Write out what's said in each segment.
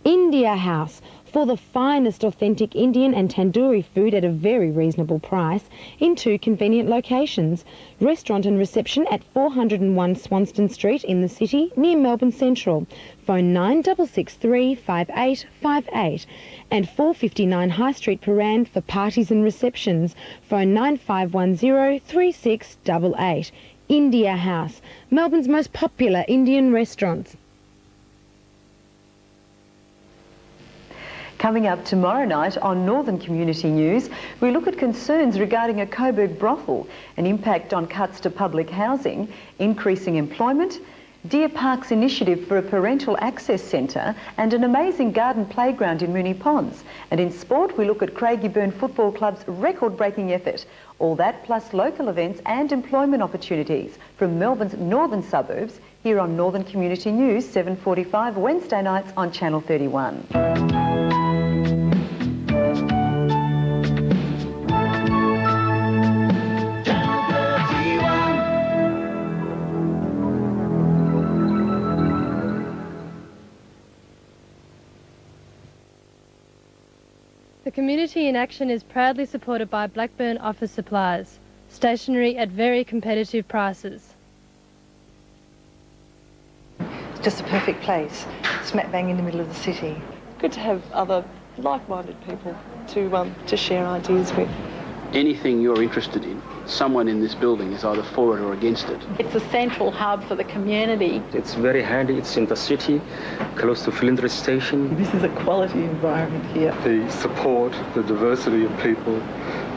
India House, for the finest authentic Indian and tandoori food at a very reasonable price in 2 convenient locations. Restaurant and reception at 401 Swanston Street in the city near Melbourne Central. Phone 9663 5858 and 459 High Street, Paran for parties and receptions. Phone 9510 3688. India House, Melbourne's most popular Indian restaurant. Coming up tomorrow night on Northern Community News, we look at concerns regarding a Coburg brothel, an impact on cuts to public housing, increasing employment, Deer Park's initiative for a parental access centre and an amazing garden playground in Moonee Ponds. And in sport, we look at Craigieburn Football Club's record-breaking effort. All that plus local events and employment opportunities from Melbourne's northern suburbs here on Northern Community News, 7:45 Wednesday nights on Channel 31. The Community in Action is proudly supported by Blackburn Office Supplies, stationery at very competitive prices. It's just a perfect place, smack bang in the middle of the city. Good to have other like-minded people to share ideas with. Anything you're interested in, someone in this building is either for it or against it. It's a central hub for the community. It's very handy. It's in the city, close to Flinders Station. This is a quality environment here. The support, the diversity of people,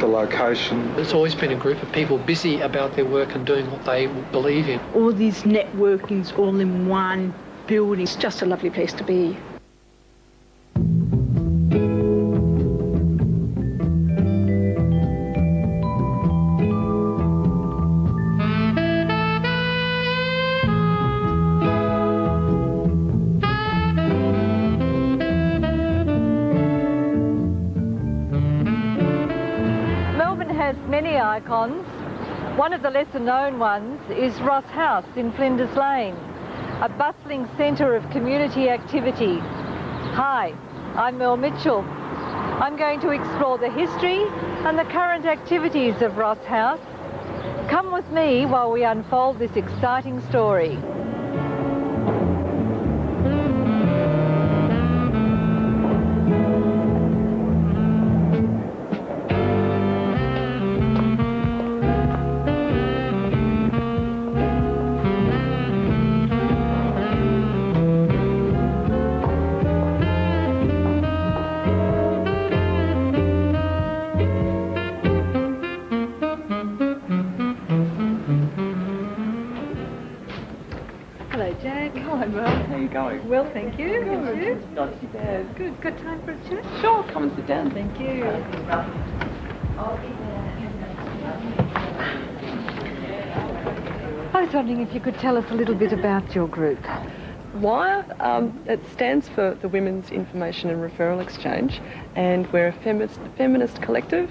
the location. It's always been a group of people busy about their work and doing what they believe in. All these networkings all in one building. It's just a lovely place to be. Many icons. One of the lesser known ones is Ross House in Flinders Lane, a bustling centre of community activity. Hi, I'm Mel Mitchell. I'm going to explore the history and the current activities of Ross House. Come with me while we unfold this exciting story. Well, thank you. Good. You? Not too bad. Good. Got time for a chat? Sure, come and sit down. Thank you. I was wondering if you could tell us a little bit about your group. WIRE, it stands for the Women's Information and Referral Exchange, and we're a feminist collective,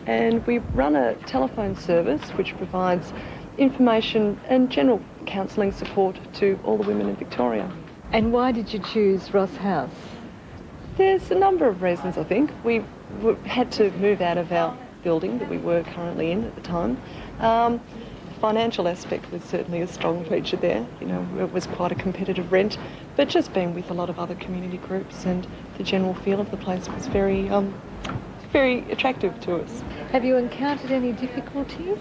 and we run a telephone service which provides information and general counselling support to all the women in Victoria. And why did you choose Ross House? There's a number of reasons, I think. We had to move out of our building that we were currently in at the time. The financial aspect was certainly a strong feature there. You know, it was quite a competitive rent, but just being with a lot of other community groups and the general feel of the place was very attractive to us. Have you encountered any difficulties?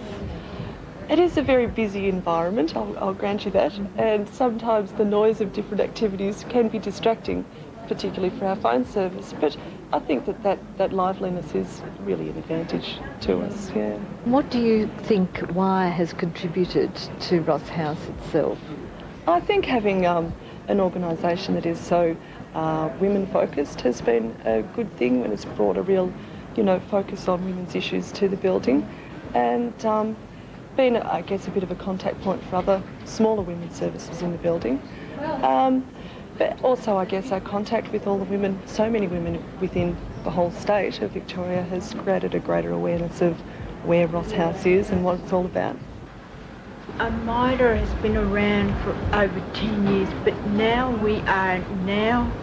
It is a very busy environment, I'll grant you that, and sometimes the noise of different activities can be distracting, particularly for our phone service, but I think that liveliness is really an advantage to us, yeah. What do you think WIRE has contributed to Ross House itself? I think having an organisation that is so women-focused has been a good thing when it's brought a real, focus on women's issues to the building, and been, I guess, a bit of a contact point for other smaller women's services in the building. But also, I guess, our contact with all the women, so many women within the whole state of Victoria has created a greater awareness of where Ross House is and what it's all about. MIDA has been around for over 10 years, but now we are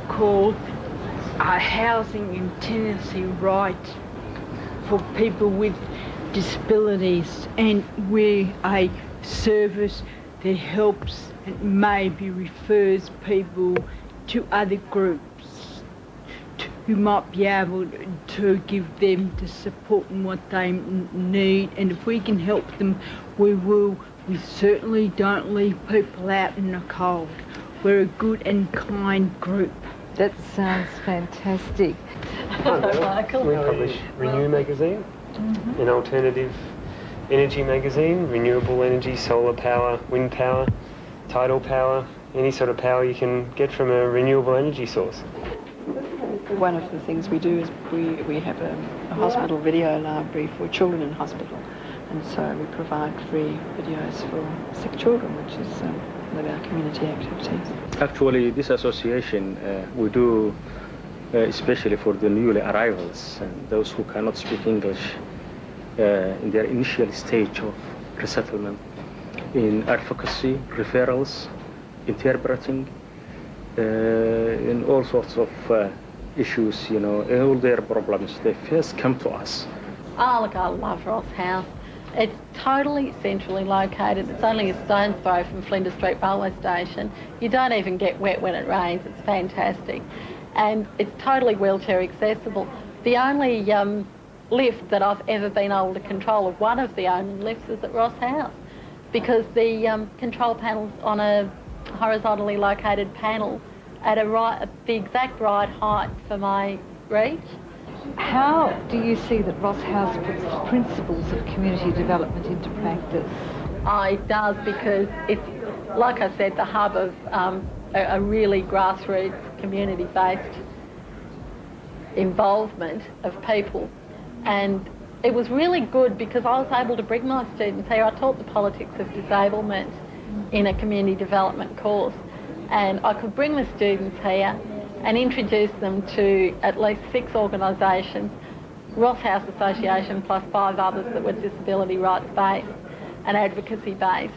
called housing and tenancy rights for people with disabilities, and we're a service that helps and maybe refers people to other groups who might be able to give them the support and what they need, and if we can help them, we will. We certainly don't leave people out in the cold. We're a good and kind group. That sounds fantastic. Michael. We publish Renew magazine, an alternative energy magazine, renewable energy, solar power, wind power, tidal power, any sort of power you can get from a renewable energy source. One of the things we do is we have a hospital video library for children in hospital, and so we provide free videos for sick children, which is one of our community activities. Actually, this association we do especially for the newly arrivals and those who cannot speak English in their initial stage of resettlement, in advocacy, referrals, interpreting, in all sorts of issues, you know, all their problems. They first come to us. Oh, look, I love Ross House. It's totally centrally located. It's only a stone's throw from Flinders Street Railway Station. You don't even get wet when it rains. It's fantastic. And it's totally wheelchair accessible. The only lift that I've ever been able to control, or one of the only lifts, is at Ross House, because the control panel's on a horizontally located panel at the exact right height for my reach. How do you see that Ross House puts the principles of community development into practice? It does, because it's, like I said, the hub of a really grassroots, community-based involvement of people. And it was really good because I was able to bring my students here. I taught the politics of disablement in a community development course, and I could bring the students here and introduce them to at least 6 organisations, Ross House Association plus 5 others that were disability rights based and advocacy based.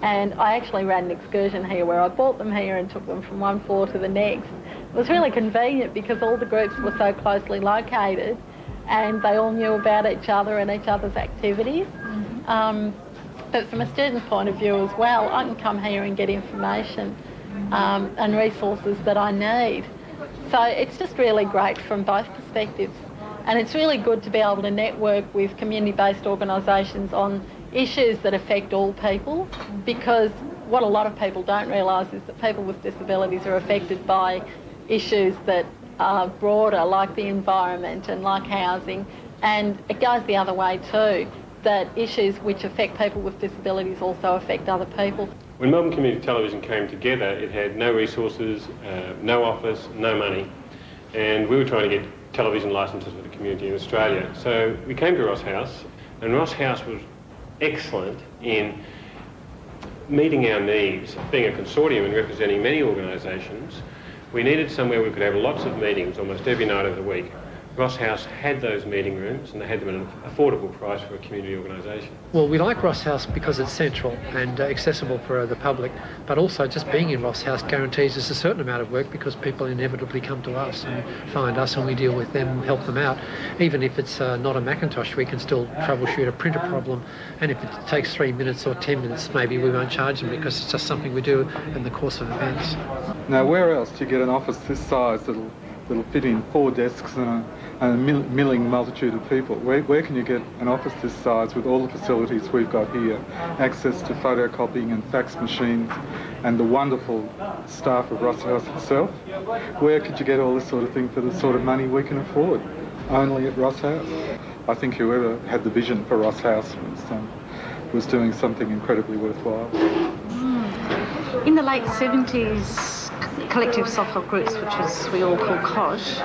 And I actually ran an excursion here where I brought them here and took them from one floor to the next. It was really convenient because all the groups were so closely located and they all knew about each other and each other's activities. But from a student's point of view as well, I can come here and get information and resources that I need. So it's just really great from both perspectives. And it's really good to be able to network with community-based organisations on issues that affect all people, because what a lot of people don't realise is that people with disabilities are affected by issues that are broader, like the environment and like housing, and it goes the other way too, that issues which affect people with disabilities also affect other people. When Melbourne Community Television came together, it had no resources, no office, no money, and we were trying to get television licences for the community in Australia. So we came to Ross House, and Ross House was excellent in meeting our needs. Being a consortium and representing many organisations, we needed somewhere we could have lots of meetings almost every night of the week. Ross House had those meeting rooms, and they had them at an affordable price for a community organisation. Well, we like Ross House because it's central and accessible for the public, but also just being in Ross House guarantees us a certain amount of work because people inevitably come to us and find us and we deal with them, help them out. Even if it's not a Macintosh, we can still troubleshoot a printer problem, and if it takes 3 minutes or 10 minutes, maybe we won't charge them because it's just something we do in the course of events. Now, where else do you get an office this size that'll fit in 4 desks and a milling multitude of people? Where can you get an office this size with all the facilities we've got here? Access to photocopying and fax machines and the wonderful staff of Ross House itself. Where could you get all this sort of thing for the sort of money we can afford? Only at Ross House. I think whoever had the vision for Ross House was doing something incredibly worthwhile. In the late 70s, collective self-help groups, which we all call COSH,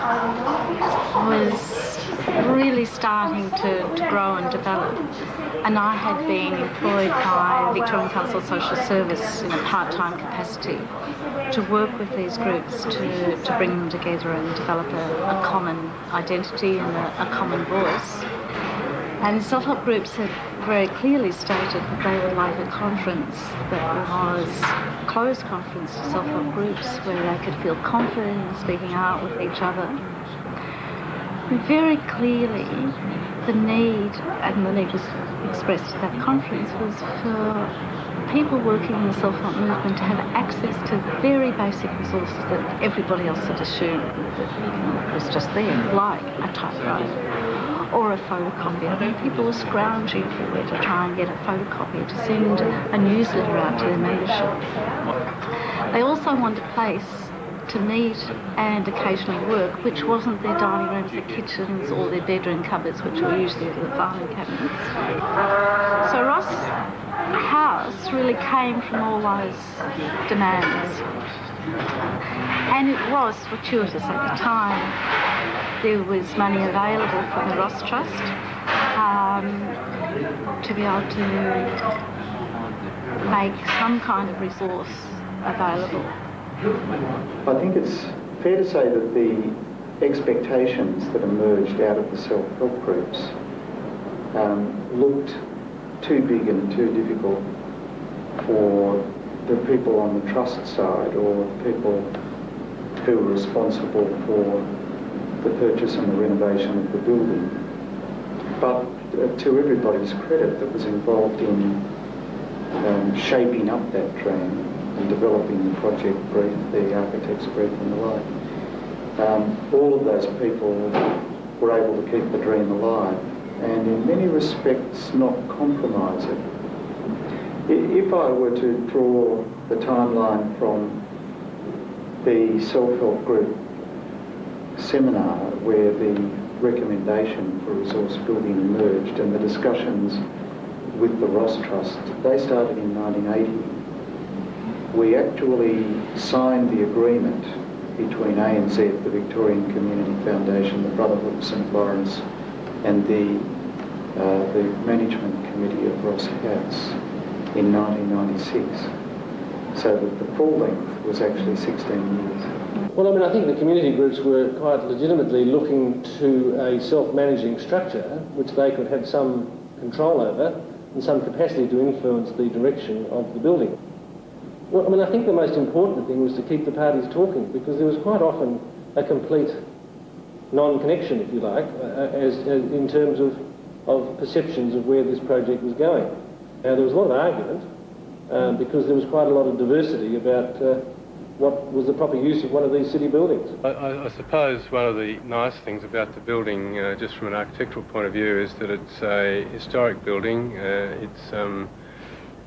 was really starting to grow and develop. And I had been employed by Victorian Council Social Service in a part-time capacity to work with these groups to bring them together and develop a common identity and a common voice. And the self-help groups had very clearly stated that they would like a conference that was a closed conference to self-help groups where they could feel confident in speaking out with each other. And very clearly, the need was expressed at that conference was for people working in the self-help movement to have access to very basic resources that everybody else had assumed that was just there, like a typewriter or a photocopier. I mean, people were scrounging for it to try and get a photocopier to send a newsletter out to their membership. They also wanted a place to meet and occasionally work, which wasn't their dining rooms, their kitchens, or their bedroom cupboards, which were usually the filing cabinets. So Ross House really came from all those demands. And it was fortuitous at the time. There was money available from the Ross Trust to be able to make some kind of resource available. I think it's fair to say that the expectations that emerged out of the self-help groups looked too big and too difficult for the people on the trust side or people who were responsible for the purchase and the renovation of the building. But to everybody's credit that was involved in shaping up that dream and developing the project brief, the architect's brief and the like, all of those people were able to keep the dream alive and in many respects not compromise it. If I were to draw the timeline from the self-help group seminar where the recommendation for resource building emerged and the discussions with the Ross Trust, they started in 1980. We actually signed the agreement between ANZ, the Victorian Community Foundation, the Brotherhood of St Lawrence and the management committee of Ross House in 1996. So that the full length was actually 16 years. Well, I mean, I think the community groups were quite legitimately looking to a self-managing structure which they could have some control over and some capacity to influence the direction of the building. Well, I mean, I think the most important thing was to keep the parties talking because there was quite often a complete non-connection, if you like, as in terms of perceptions of where this project was going. Now, there was a lot of argument because there was quite a lot of diversity about what was the proper use of one of these city buildings. I suppose one of the nice things about the building, just from an architectural point of view, is that it's a historic building. It's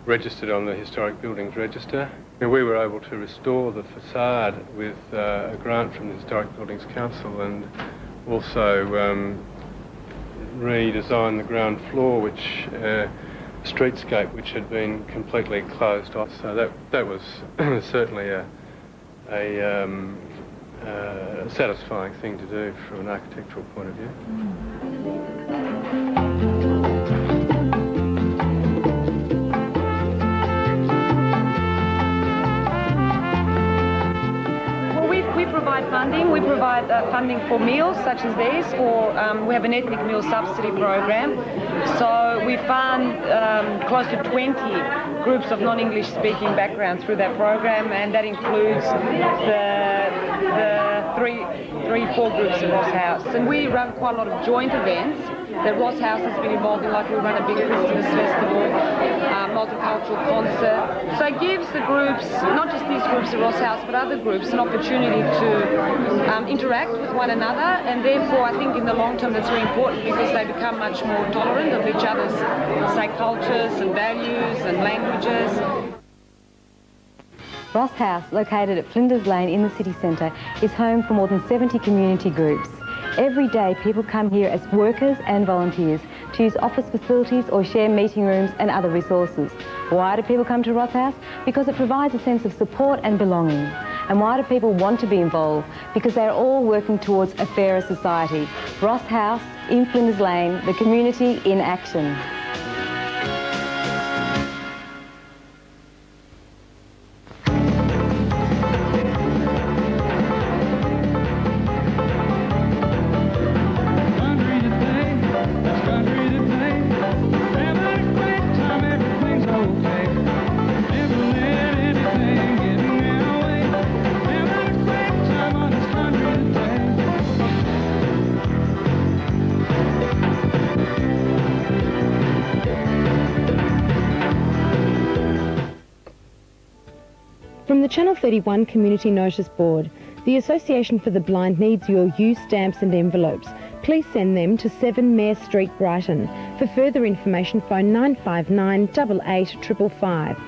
registered on the Historic Buildings Register. And we were able to restore the facade with a grant from the Historic Buildings Council and also redesign the ground floor, which streetscape which had been completely closed off. So that was certainly a satisfying thing to do from an architectural point of view. We provide funding. We provide funding for meals such as these, or we have an ethnic meal subsidy program. So we fund close to 20 groups of non-English speaking backgrounds through that program, and that includes the four groups at Ross House. And we run quite a lot of joint events that Ross House has been involved in, like we run a big Christmas festival, multicultural concert. So it gives the groups, not just these groups at Ross House, but other groups, an opportunity to interact with one another, and therefore I think in the long term that's very important because they become much more tolerant of each other's, say, cultures and values and languages. Ross House, located at Flinders Lane in the city centre, is home for more than 70 community groups. Every day people come here as workers and volunteers to use office facilities or share meeting rooms and other resources. Why do people come to Ross House? Because it provides a sense of support and belonging. And why do people want to be involved? Because they're all working towards a fairer society. Ross House in Flinders Lane, the community in action. Country today, Channel 31 Community Notice Board. The Association for the Blind needs your used stamps and envelopes. Please send them to 7 Mayor Street, Brighton. For further information, phone 959 88 555.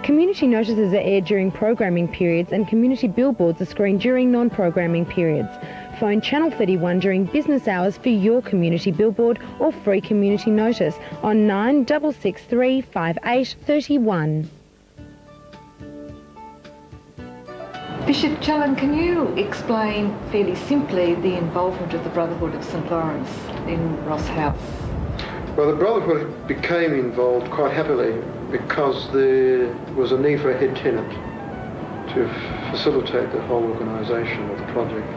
Community notices are aired during programming periods and community billboards are screened during non-programming periods. Phone Channel 31 during business hours for your community billboard or free community notice on 9663 5831. Bishop Challen, can you explain fairly simply the involvement of the Brotherhood of St Lawrence in Ross House? Well, the Brotherhood became involved quite happily because there was a need for a head tenant to facilitate the whole organisation of the project.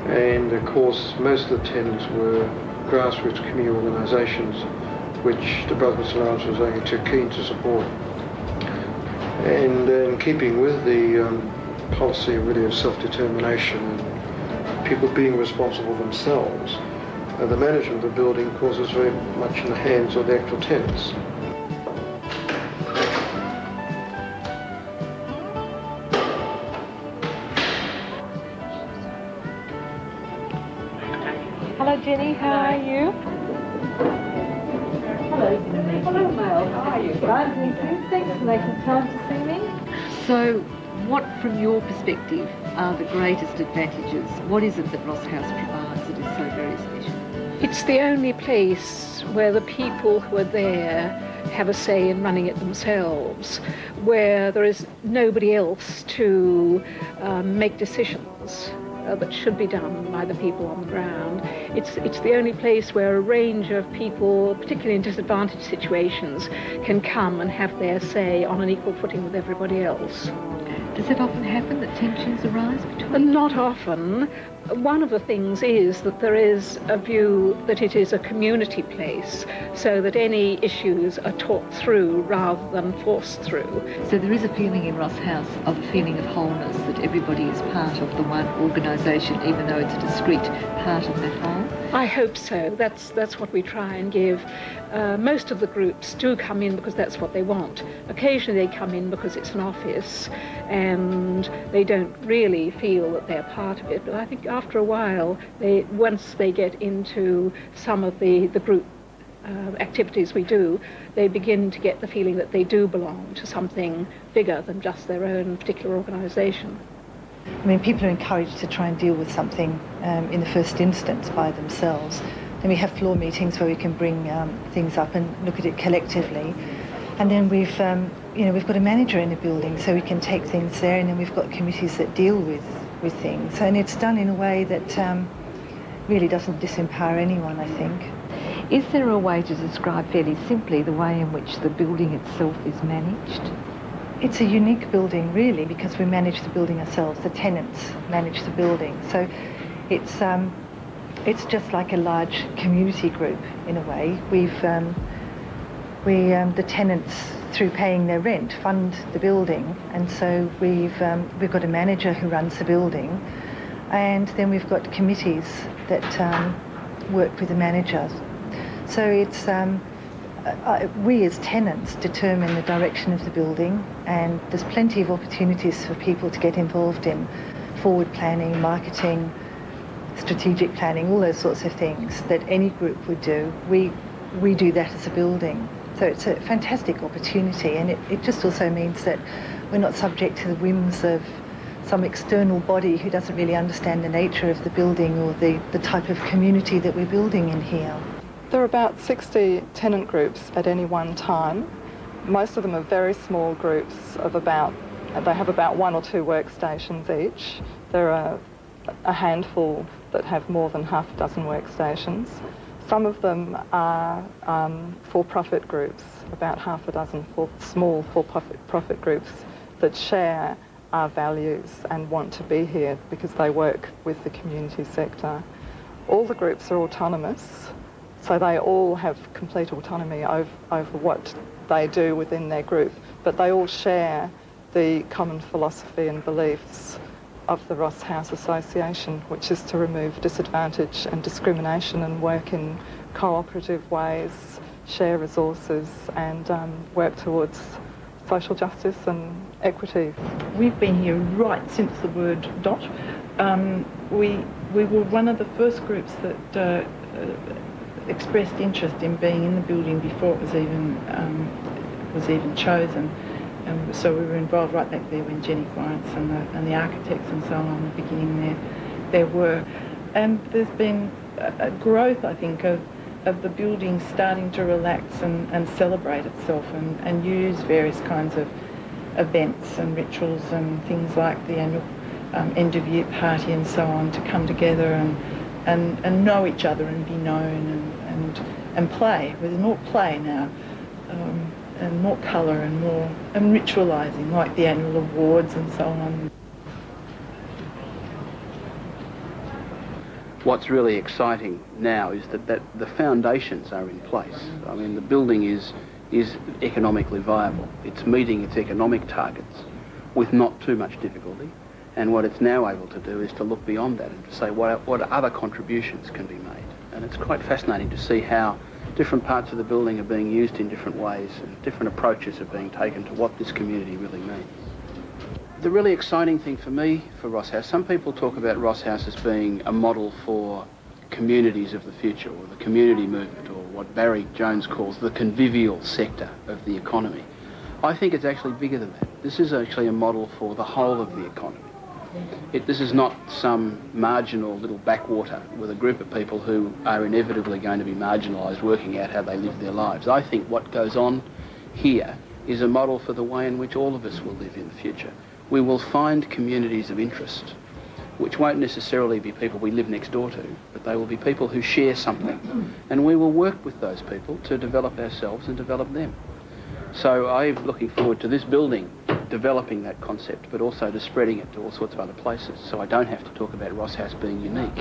And of course, most of the tenants were grassroots community organisations, which the Brotherhood of St Lawrence was only too keen to support. And in keeping with the policy really of self-determination and people being responsible themselves, the management of the building, of course, is very much in the hands of the actual tenants. Hello Jenny, how are you? Hello Jenny. Hello Mel, how are you? Fine, thank you. Thanks for making time to see me. So, what from your perspective are the greatest advantages? What is it that Ross House provides that is so very special? It's the only place where the people who are there have a say in running it themselves, where there is nobody else to make decisions that should be done by the people on the ground. It's the only place where a range of people, particularly in disadvantaged situations, can come and have their say on an equal footing with everybody else. Does it often happen that tensions arise between? Not often. One of the things is that there is a view that it is a community place, so that any issues are talked through rather than forced through. So there is a feeling in Ross House of a feeling of wholeness, that everybody is part of the one organisation, even though it's a discrete part of that whole? I hope so. That's what we try and give. Most of the groups do come in because that's what they want. Occasionally they come in because it's an office and they don't really feel that they're part of it. But I think after a while, once they get into some of the group activities we do, they begin to get the feeling that they do belong to something bigger than just their own particular organisation. I mean, people are encouraged to try and deal with something in the first instance by themselves. Then we have floor meetings where we can bring things up and look at it collectively. And then we've got a manager in the building, so we can take things there, and then we've got committees that deal with things. And it's done in a way that really doesn't disempower anyone, I think. Is there a way to describe fairly simply the way in which the building itself is managed? It's a unique building, really, because we manage the building ourselves. The tenants manage the building. So it's just like a large community group, in a way. The tenants, through paying their rent, fund the building, and so we've got a manager who runs the building, and then we've got committees that work with the managers. So it's we as tenants determine the direction of the building, and there's plenty of opportunities for people to get involved in forward planning, marketing, strategic planning, all those sorts of things that any group would do. We do that as a building. So it's a fantastic opportunity, and it just also means that we're not subject to the whims of some external body who doesn't really understand the nature of the building or the type of community that we're building in here. There are about 60 tenant groups at any one time. Most of them are very small groups of they have about 1 or 2 workstations each. There are a handful that have more than half a dozen workstations. Some of them are for-profit groups, about half a dozen small for-profit groups that share our values and want to be here because they work with the community sector. All the groups are autonomous, so they all have complete autonomy over what they do within their group, but they all share the common philosophy and beliefs of the Ross House Association, which is to remove disadvantage and discrimination and work in cooperative ways, share resources and work towards social justice and equity. We've been here right since the word dot. We were one of the first groups that expressed interest in being in the building before it was even chosen. So we were involved right back there when Jenny Florence and the architects and so on were beginning their work. And there's been a growth, I think, of the building starting to relax and celebrate itself and use various kinds of events and rituals and things like the annual end of year party and so on to come together and know each other and be known and play. There's more play now. And more colour and more ritualising, like the annual awards and so on. What's really exciting now is that the foundations are in place. I mean, the building is economically viable. It's meeting its economic targets with not too much difficulty. And what it's now able to do is to look beyond that and to say what other contributions can be made. And it's quite fascinating to see how different parts of the building are being used in different ways and different approaches are being taken to what this community really means. The really exciting thing for me for Ross House, some people talk about Ross House as being a model for communities of the future or the community movement or what Barry Jones calls the convivial sector of the economy. I think it's actually bigger than that. This is actually a model for the whole of the economy. This is not some marginal little backwater with a group of people who are inevitably going to be marginalised working out how they live their lives. I think what goes on here is a model for the way in which all of us will live in the future. We will find communities of interest, which won't necessarily be people we live next door to, but they will be people who share something. And we will work with those people to develop ourselves and develop them. So I'm looking forward to this building developing that concept, but also to spreading it to all sorts of other places. So I don't have to talk about Ross House being unique.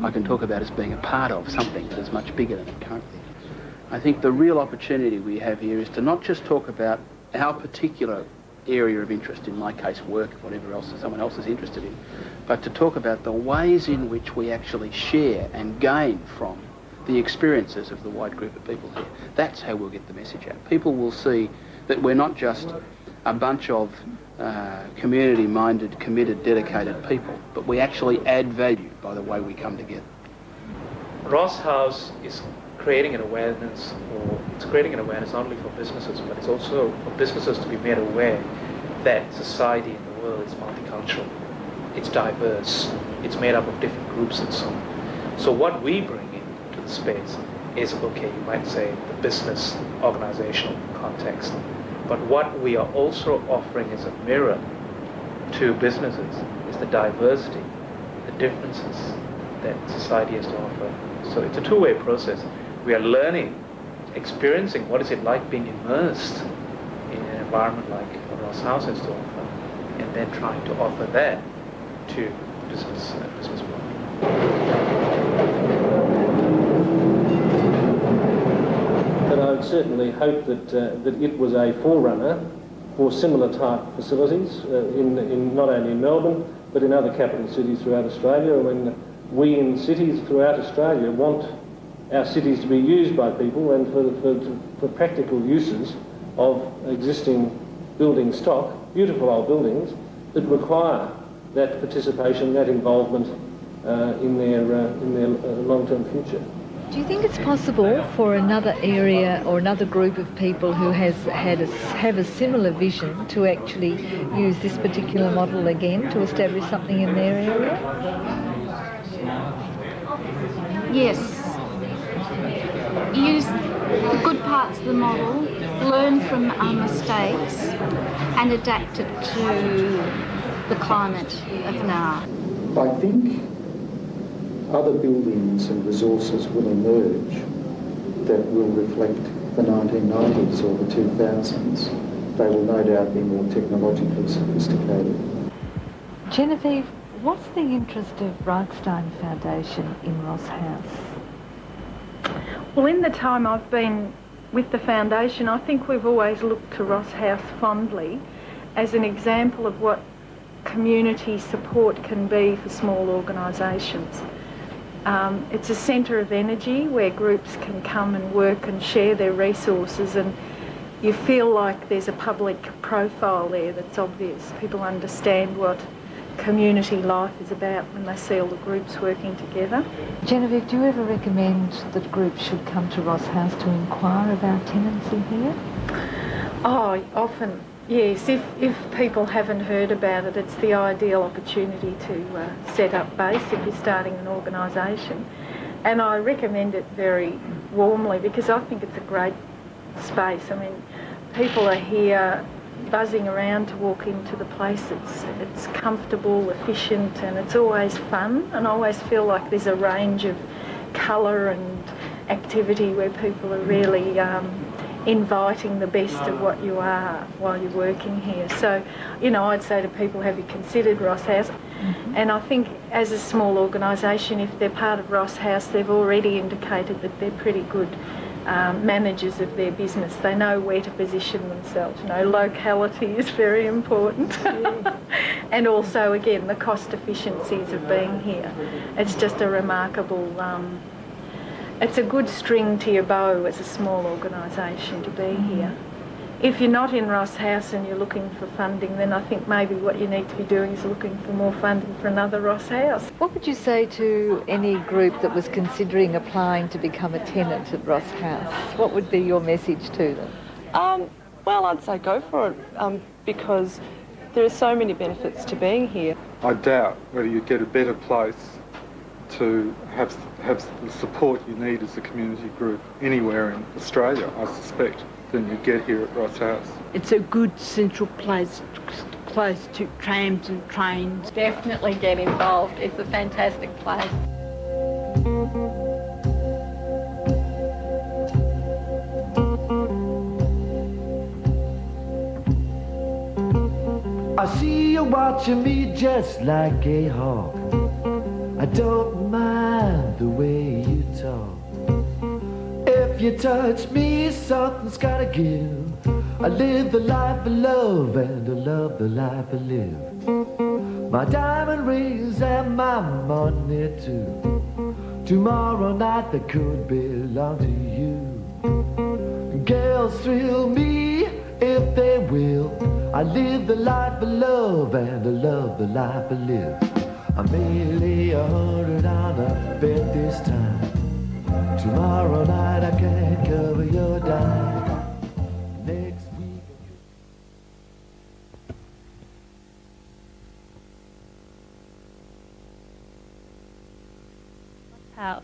I can talk about it as being a part of something that is much bigger than it currently is. I think the real opportunity we have here is to not just talk about our particular area of interest, in my case work, whatever else someone else is interested in, but to talk about the ways in which we actually share and gain from the experiences of the wide group of people here. That's how we'll get the message out. People will see that we're not just a bunch of community-minded, committed, dedicated people, but we actually add value by the way we come together. Ross House is creating an awareness, not only for businesses, but it's also for businesses to be made aware that society in the world is multicultural, it's diverse, it's made up of different groups and so on. So what we bring into the space is, okay, you might say the business organizational context, but what we are also offering as a mirror to businesses is the diversity, the differences that society has to offer. So it's a two-way process. We are learning, experiencing what is it like being immersed in an environment like what Ross House has to offer, and then trying to offer that to business world. But I would certainly hope that it was a forerunner for similar type facilities in not only in Melbourne but in other capital cities throughout Australia. I mean, we in cities throughout Australia want our cities to be used by people and for practical uses of existing building stock, beautiful old buildings that require that participation, that involvement in their long-term future. Do you think it's possible for another area or another group of people who have a similar vision to actually use this particular model again to establish something in their area? Yes. Use the good parts of the model, learn from our mistakes and adapt it to the climate of now. I think other buildings and resources will emerge that will reflect the 1990s or the 2000s. They will no doubt be more technologically sophisticated. Genevieve, what's the interest of Reichstein Foundation in Ross House? Well, in the time I've been with the foundation, I think we've always looked to Ross House fondly as an example of what community support can be for small organisations. It's a centre of energy where groups can come and work and share their resources, and you feel like there's a public profile there that's obvious. People understand what community life is about when they see all the groups working together. Genevieve, do you ever recommend that groups should come to Ross House to inquire about tenancy here? Oh, often, yes. If people haven't heard about it, it's the ideal opportunity to set up base if you're starting an organisation. And I recommend it very warmly because I think it's a great space. I mean, people are here buzzing around to walk into the place. It's comfortable, efficient, and it's always fun. And I always feel like there's a range of colour and activity where people are really inviting the best of what you are while you're working here. So, I'd say to people, have you considered Ross House? Mm-hmm. And I think as a small organisation, if they're part of Ross House, they've already indicated that they're pretty good managers of their business. They know where to position themselves. Locality is very important. And also, again, the cost efficiencies of being here. It's just a remarkable, it's a good string to your bow as a small organisation to be here. If you're not in Ross House and you're looking for funding, then I think maybe what you need to be doing is looking for more funding for another Ross House. What would you say to any group that was considering applying to become a tenant at Ross House? What would be your message to them? Well, I'd say go for it because there are so many benefits to being here. I doubt whether you'd get a better place to have the support you need as a community group anywhere in Australia, I suspect, than you get here at Ross House. It's a good central place, close to trams and trains. Definitely get involved. It's a fantastic place. I see you watching me just like a hawk. I don't mind the way you talk. If you touch me, something's gotta give. I live the life I love and I love the life I live. My diamond rings and my money too. Tomorrow night they could belong to you. Girls thrill me if they will. I live the life I love and I love the life I live. I may lay 100 on a bet this time. Tomorrow night I can't cover your dime. Next week. House.